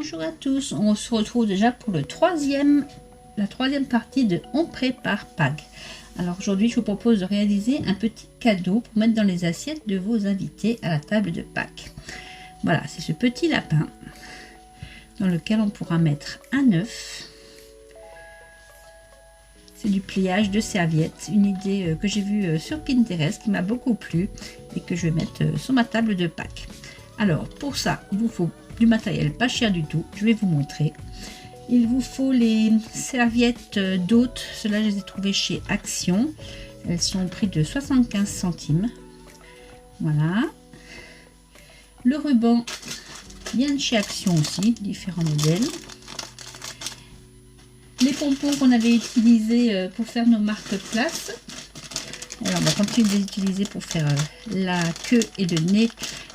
Bonjour à tous, on se retrouve déjà pour la troisième partie de On prépare Pâques. Alors aujourd'hui je vous propose de réaliser un petit cadeau pour mettre dans les assiettes de vos invités à la table de Pâques. Voilà, c'est ce petit lapin dans lequel on pourra mettre un œuf. C'est du pliage de serviettes, une idée que j'ai vue sur Pinterest qui m'a beaucoup plu et que je vais mettre sur ma table de Pâques. Alors pour ça, il vous faut du matériel pas cher du tout, je vais vous montrer. Il vous faut les serviettes d'hôte, celles-là je les ai trouvées chez Action. Elles sont au prix de 75 centimes. Voilà. Le ruban vient de chez Action aussi, différents modèles. Les pompons qu'on avait utilisés pour faire nos marque-places. Alors on va continuer de les utiliser pour faire la queue et le nez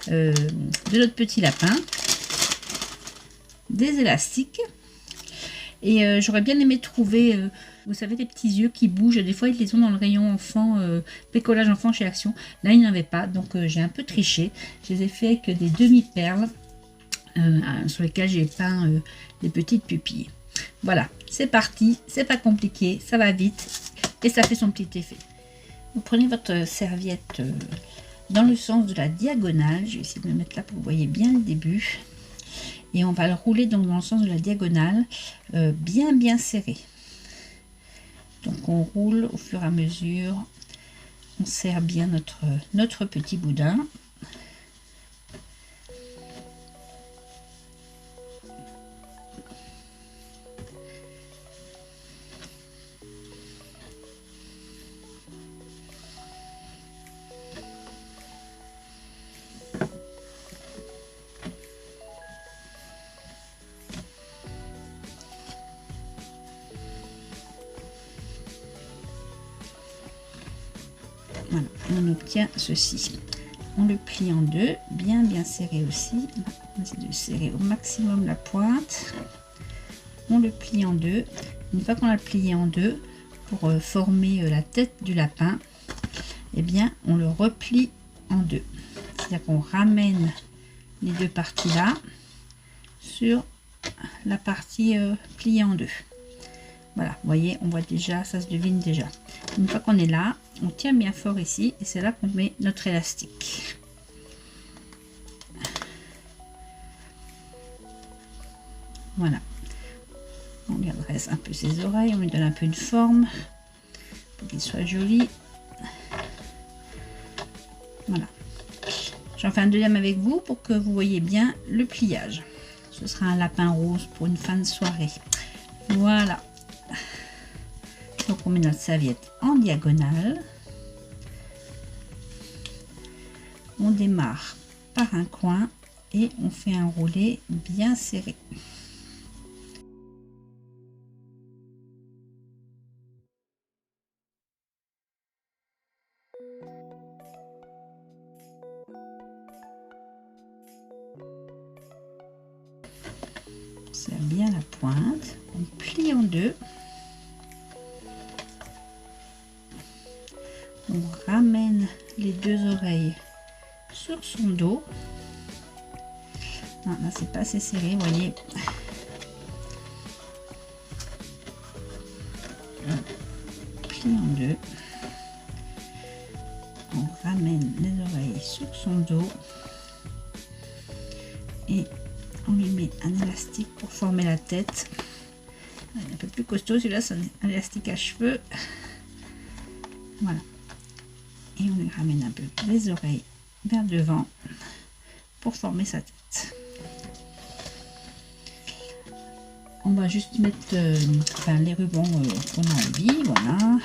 de notre petit lapin. Des élastiques. Et j'aurais bien aimé trouver, vous savez, des petits yeux qui bougent. Des fois, ils les ont dans le rayon enfant, bricolage enfant chez Action. Là, il n'y en avait pas, donc j'ai un peu triché. Je les ai fait avec des demi-perles sur lesquelles j'ai peint des petites pupilles. Voilà, c'est parti. C'est pas compliqué, ça va vite et ça fait son petit effet. Vous prenez votre serviette dans le sens de la diagonale. Je vais essayer de me mettre là pour que vous voyez bien le début. Et on va le rouler donc dans le sens de la diagonale, bien serré. Donc on roule au fur et à mesure, on serre bien notre petit boudin. Voilà, on obtient ceci. On le plie en deux, bien serré aussi. On essaie de serrer au maximum la pointe. On le plie en deux. Une fois qu'on l'a plié en deux, pour former la tête du lapin, eh bien, on le replie en deux. C'est-à-dire qu'on ramène les deux parties là sur la partie pliée en deux. Voilà, vous voyez, on voit déjà, ça se devine déjà. Une fois qu'on est là, on tient bien fort ici et c'est là qu'on met notre élastique. Voilà. On lui adresse un peu ses oreilles, on lui donne un peu de forme pour qu'il soit joli. Voilà. J'en fais un deuxième avec vous pour que vous voyez bien le pliage. Ce sera un lapin rose pour une fin de soirée. Voilà. Donc on met notre serviette en diagonale. On démarre par un coin et on fait un roulé bien serré. On serre bien la pointe, on plie en deux. On ramène les deux oreilles sur son dos. Non, là c'est pas assez serré, vous voyez. On plie en deux. On ramène les oreilles sur son dos. Et on lui met un élastique pour former la tête. Un peu plus costaud, celui-là c'est un élastique à cheveux. Voilà. Et on lui ramène un peu les oreilles vers devant pour former sa tête. On va juste mettre les rubans qu'on a envie, voilà.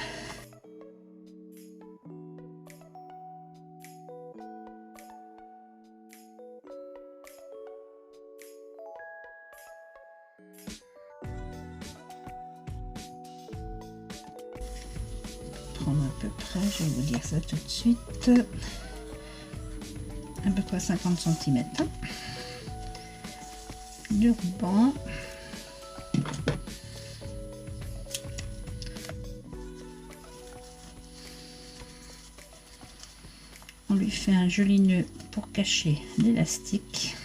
Prendre à peu près, je vais vous dire ça tout de suite, à peu près 50 cm de ruban. On lui fait un joli nœud pour cacher l'élastique.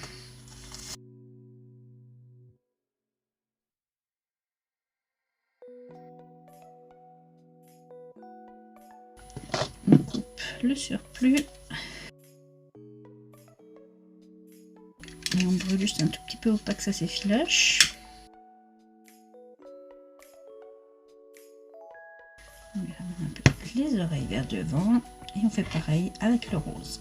le surplus. Et on brûle juste un tout petit peu pour pas que ça s'effiloche. On lui ramène un peu les oreilles vers devant et on fait pareil avec le rose.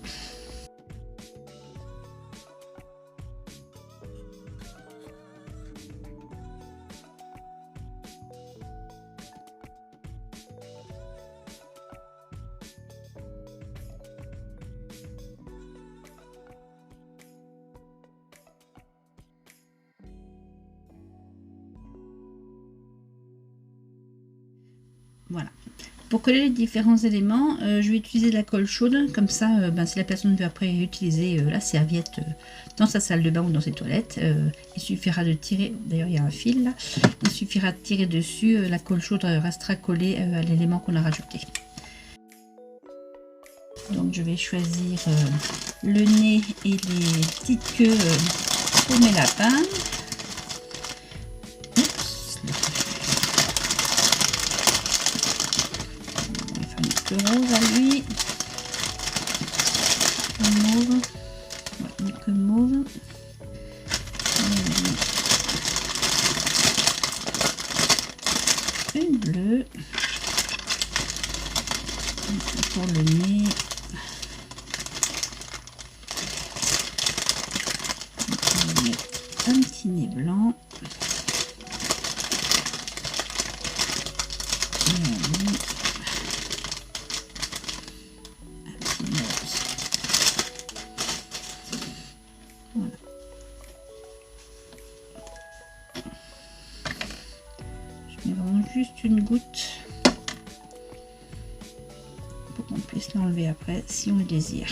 Voilà. Pour coller les différents éléments, je vais utiliser de la colle chaude, comme ça, si la personne veut après utiliser la serviette dans sa salle de bain ou dans ses toilettes, il suffira de tirer, d'ailleurs il y a un fil là, il suffira de tirer dessus, la colle chaude restera collée à l'élément qu'on a rajouté. Donc je vais choisir le nez et les petites queues pour mes lapins. Le rose à lui, le mauve, ouais, que le mauve, une bleue, pour le nez, on va mettre un petit nez blanc, juste une goutte pour qu'on puisse l'enlever après si on le désire.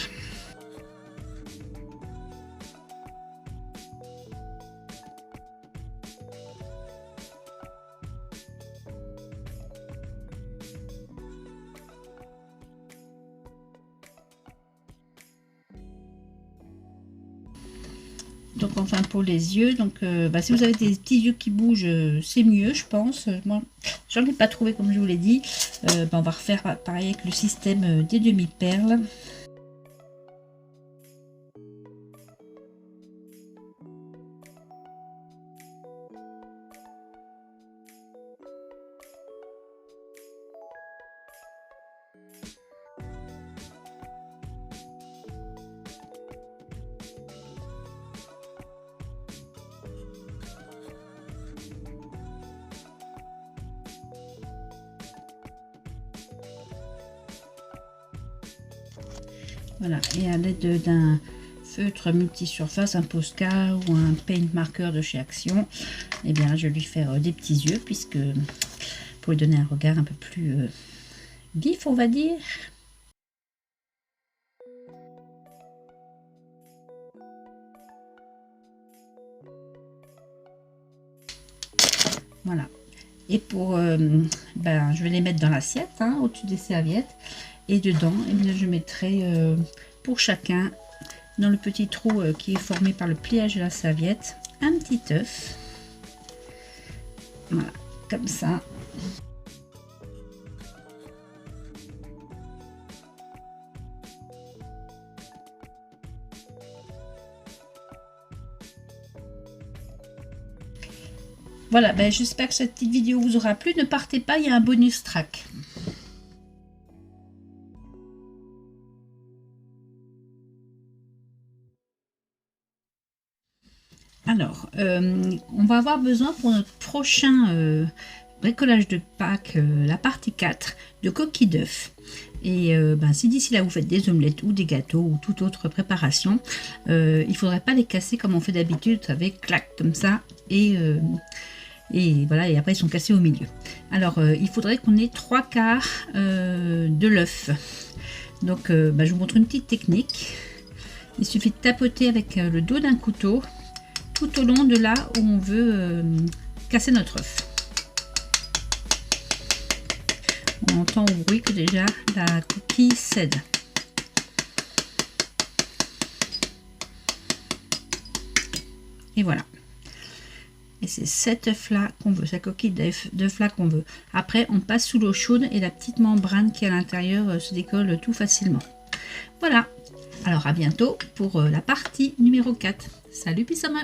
Donc enfin pour les yeux, donc si vous avez des petits yeux qui bougent, c'est mieux je pense. Moi j'en ai pas trouvé comme je vous l'ai dit. On va refaire pareil avec le système des demi-perles. Voilà, et à l'aide d'un feutre multi-surface, un Posca ou un paint marker de chez Action, eh bien je vais lui faire des petits yeux, puisque pour lui donner un regard un peu plus vif, on va dire. Voilà. Et pour, je vais les mettre dans l'assiette, hein, au-dessus des serviettes. Et dedans, eh bien, je mettrai pour chacun, dans le petit trou qui est formé par le pliage de la serviette, un petit œuf. Voilà, comme ça. Voilà, j'espère que cette petite vidéo vous aura plu. Ne partez pas, il y a un bonus track. Alors, on va avoir besoin pour notre prochain bricolage de Pâques, la partie 4, de coquilles d'œufs. Et si d'ici là vous faites des omelettes ou des gâteaux ou toute autre préparation, il ne faudrait pas les casser comme on fait d'habitude, vous savez, clac, comme ça, et voilà, et après ils sont cassés au milieu. Alors, il faudrait qu'on ait 3/4 de l'œuf. Donc, je vous montre une petite technique. Il suffit de tapoter avec le dos d'un couteau tout au long de là où on veut casser notre œuf. On entend au bruit que déjà la coquille cède. Et voilà. Et c'est cet œuf là qu'on veut, sa coquille d'œuf là qu'on veut. Après on passe sous l'eau chaude et la petite membrane qui est à l'intérieur se décolle tout facilement. Voilà. Alors à bientôt pour la partie numéro 4. Salut Pissama!